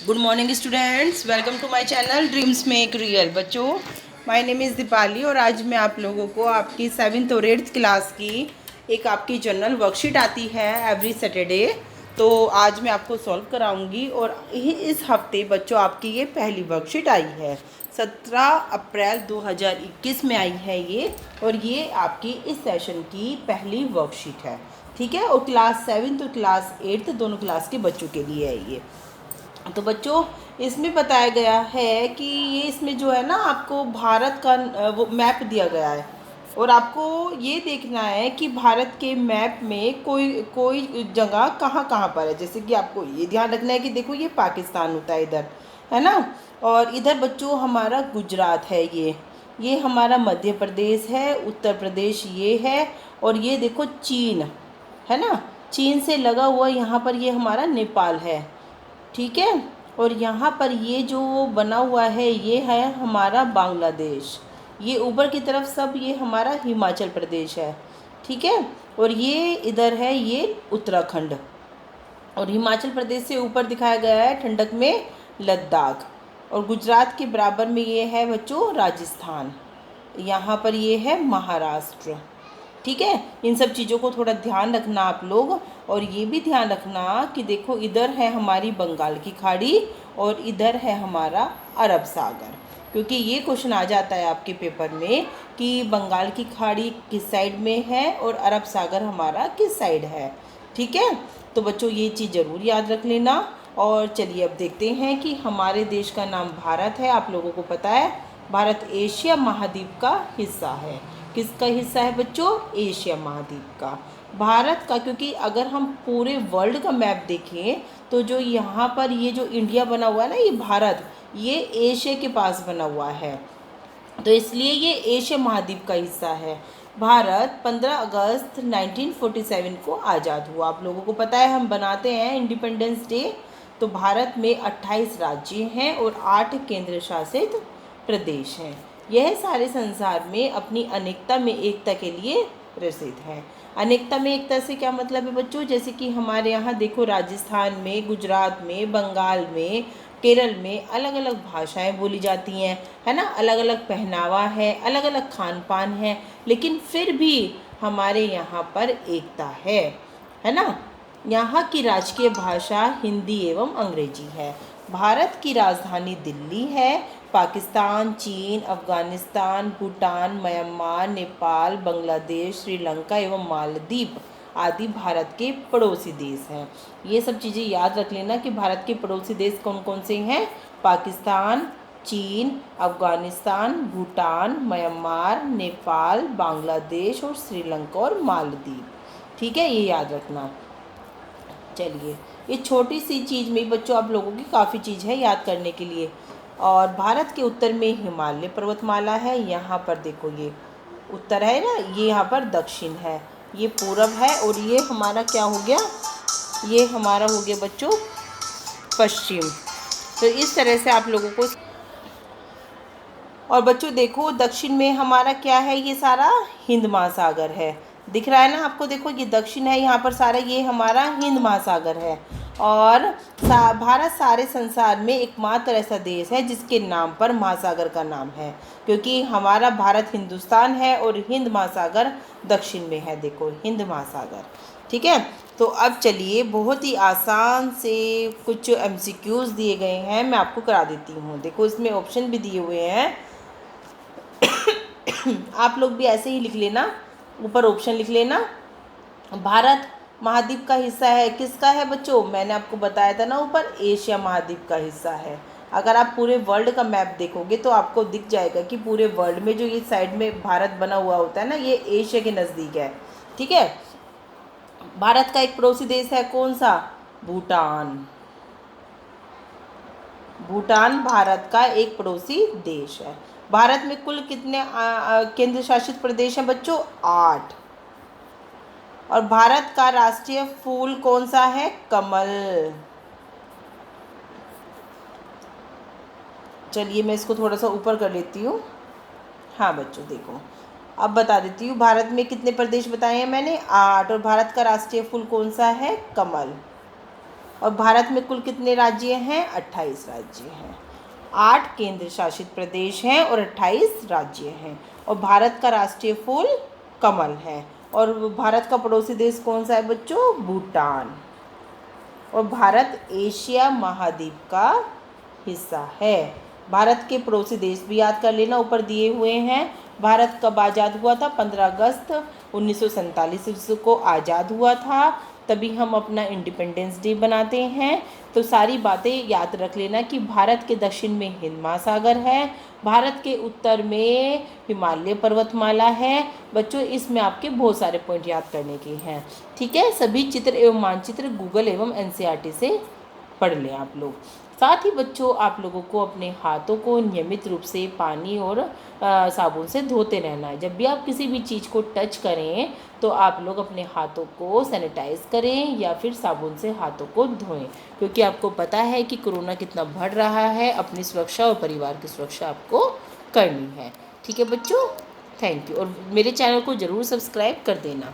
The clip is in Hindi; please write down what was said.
Good morning students, welcome to my channel dreams make real. बच्चों, माय नेम इज़ दीपाली और आज मैं आप लोगों को आपकी 7th और 8th क्लास की एक आपकी जनरल वर्कशीट आती है एवरी सैटरडे। तो आज मैं आपको सॉल्व कराऊंगी और इस हफ्ते बच्चों आपकी ये पहली वर्कशीट आई है। 17 अप्रैल 2021 में आई है ये, और ये आपकी इस सेशन की पहली वर्कशीट है। ठीक है, और क्लास 7th और क्लास 8th दोनों क्लास के बच्चों के लिए है ये। तो बच्चों, इसमें बताया गया है कि ये इसमें जो है ना, आपको भारत का वो मैप दिया गया है और आपको ये देखना है कि भारत के मैप में कोई कोई जगह कहाँ कहाँ पर है। जैसे कि आपको ये ध्यान रखना है कि देखो, ये पाकिस्तान होता है इधर, है ना। और इधर बच्चों हमारा गुजरात है, ये हमारा मध्य प्रदेश है, उत्तर प्रदेश ये है, और ये देखो चीन है ना। चीन से लगा हुआ यहाँ पर ये हमारा नेपाल है। ठीक है, और यहाँ पर ये जो बना हुआ है ये है हमारा बांग्लादेश। ये ऊपर की तरफ सब ये हमारा हिमाचल प्रदेश है। ठीक है, और ये इधर है ये उत्तराखंड, और हिमाचल प्रदेश से ऊपर दिखाया गया है ठंडक में लद्दाख, और गुजरात के बराबर में ये है बच्चों राजस्थान, यहाँ पर ये है महाराष्ट्र। ठीक है, इन सब चीज़ों को थोड़ा ध्यान रखना आप लोग। और ये भी ध्यान रखना कि देखो, इधर है हमारी बंगाल की खाड़ी और इधर है हमारा अरब सागर, क्योंकि ये क्वेश्चन आ जाता है आपके पेपर में कि बंगाल की खाड़ी किस साइड में है और अरब सागर हमारा किस साइड है। ठीक है, तो बच्चों ये चीज़ ज़रूर याद रख लेना। और चलिए अब देखते हैं कि हमारे देश का नाम भारत है। आप लोगों को पता है भारत एशिया महाद्वीप का हिस्सा है। किसका हिस्सा है बच्चों? एशिया महाद्वीप का, भारत का। क्योंकि अगर हम पूरे वर्ल्ड का मैप देखें तो जो यहाँ पर ये जो इंडिया बना हुआ है ना, ये भारत, ये एशिया के पास बना हुआ है, तो इसलिए ये एशिया महाद्वीप का हिस्सा है। भारत 15 अगस्त 1947 को आज़ाद हुआ। आप लोगों को पता है हम बनाते हैं इंडिपेंडेंस डे। तो भारत में 28 राज्य हैं और 8 केंद्र शासित प्रदेश हैं। यह सारे संसार में अपनी अनेकता में एकता के लिए प्रसिद्ध है। अनेकता में एकता से क्या मतलब है बच्चों? जैसे कि हमारे यहाँ देखो, राजस्थान में, गुजरात में, बंगाल में, केरल में अलग अलग भाषाएं बोली जाती हैं, है ना। अलग अलग पहनावा है, अलग अलग खान पान है, लेकिन फिर भी हमारे यहाँ पर एकता है ना। यहाँ की राजकीय भाषा हिंदी एवं अंग्रेजी है। भारत की राजधानी दिल्ली है। पाकिस्तान, चीन, अफगानिस्तान, भूटान, म्यांमार, नेपाल, बांग्लादेश, श्रीलंका एवं मालदीव आदि भारत के पड़ोसी देश हैं। ये सब चीज़ें याद रख लेना कि भारत के पड़ोसी देश कौन कौन से हैं। पाकिस्तान, चीन, अफगानिस्तान, भूटान, म्यांमार, नेपाल, बांग्लादेश और श्रीलंका और मालदीव। ठीक है, ये याद रखना। चलिए, ये छोटी सी चीज़ में बच्चों आप लोगों की काफ़ी चीज़ है याद करने के लिए। और भारत के उत्तर में हिमालय पर्वतमाला है। यहाँ पर देखो, ये उत्तर है ना, ये यहाँ पर दक्षिण है, ये पूरब है, और ये हमारा क्या हो गया? ये हमारा हो गया बच्चों पश्चिम। तो इस तरह से आप लोगों को। और बच्चों देखो, दक्षिण में हमारा क्या है? ये सारा हिंद महासागर है। दिख रहा है ना आपको? देखो, ये दक्षिण है, यहाँ पर सारा ये हमारा हिंद महासागर है। और भारत सारे संसार में एकमात्र ऐसा देश है जिसके नाम पर महासागर का नाम है, क्योंकि हमारा भारत हिंदुस्तान है और हिंद महासागर दक्षिण में है। देखो, हिंद महासागर। ठीक है, तो अब चलिए, बहुत ही आसान से कुछ एमसीक्यूज़ दिए गए हैं, मैं आपको करा देती हूँ। देखो, इसमें ऑप्शन भी दिए हुए हैं। आप लोग भी ऐसे ही लिख लेना, ऊपर ऑप्शन लिख लेना। भारत महाद्वीप का हिस्सा है, किसका है बच्चों? मैंने आपको बताया था ना ऊपर, एशिया महाद्वीप का हिस्सा है। अगर आप पूरे वर्ल्ड का मैप देखोगे तो आपको दिख जाएगा कि पूरे वर्ल्ड में जो ये साइड में भारत बना हुआ होता है ना, ये एशिया के नज़दीक है। ठीक है, भारत का एक पड़ोसी देश है, कौन सा? भूटान। भूटान भारत का एक पड़ोसी देश है। भारत में कुल कितने केंद्र शासित प्रदेश हैं बच्चों? 8। और भारत का राष्ट्रीय फूल कौन सा है? कमल। चलिए, मैं इसको थोड़ा सा ऊपर कर लेती हूँ। हाँ बच्चों देखो, अब बता देती हूँ, भारत में कितने प्रदेश बताए हैं मैंने? 8। और भारत का राष्ट्रीय फूल कौन सा है? कमल। और भारत में कुल कितने राज्य हैं? 28 राज्य हैं। 8 केंद्र शासित प्रदेश हैं और 28 राज्य हैं। और भारत का राष्ट्रीय फूल कमल है। और भारत का पड़ोसी देश कौन सा है बच्चों? भूटान। और भारत एशिया महाद्वीप का हिस्सा है। भारत के पड़ोसी देश भी याद कर लेना, ऊपर दिए हुए हैं। भारत कब आज़ाद हुआ था? 15 अगस्त 1947 को आज़ाद हुआ था। तभी हम अपना इंडिपेंडेंस डे बनाते हैं। तो सारी बातें याद रख लेना कि भारत के दक्षिण में हिंद महासागर है, भारत के उत्तर में हिमालय पर्वतमाला है। बच्चों इसमें आपके बहुत सारे पॉइंट याद करने के हैं। ठीक है, सभी चित्र एवं मानचित्र गूगल एवं एनसीईआरटी से पढ़ लें आप लोग। साथ ही बच्चों आप लोगों को अपने हाथों को नियमित रूप से पानी और साबुन से धोते रहना है। जब भी आप किसी भी चीज़ को टच करें तो आप लोग अपने हाथों को सैनिटाइज करें या फिर साबुन से हाथों को धोएं, क्योंकि आपको पता है कि कोरोना कितना बढ़ रहा है। अपनी सुरक्षा और परिवार की सुरक्षा आपको करनी है। ठीक है बच्चों, थैंक यू। और मेरे चैनल को ज़रूर सब्सक्राइब कर देना।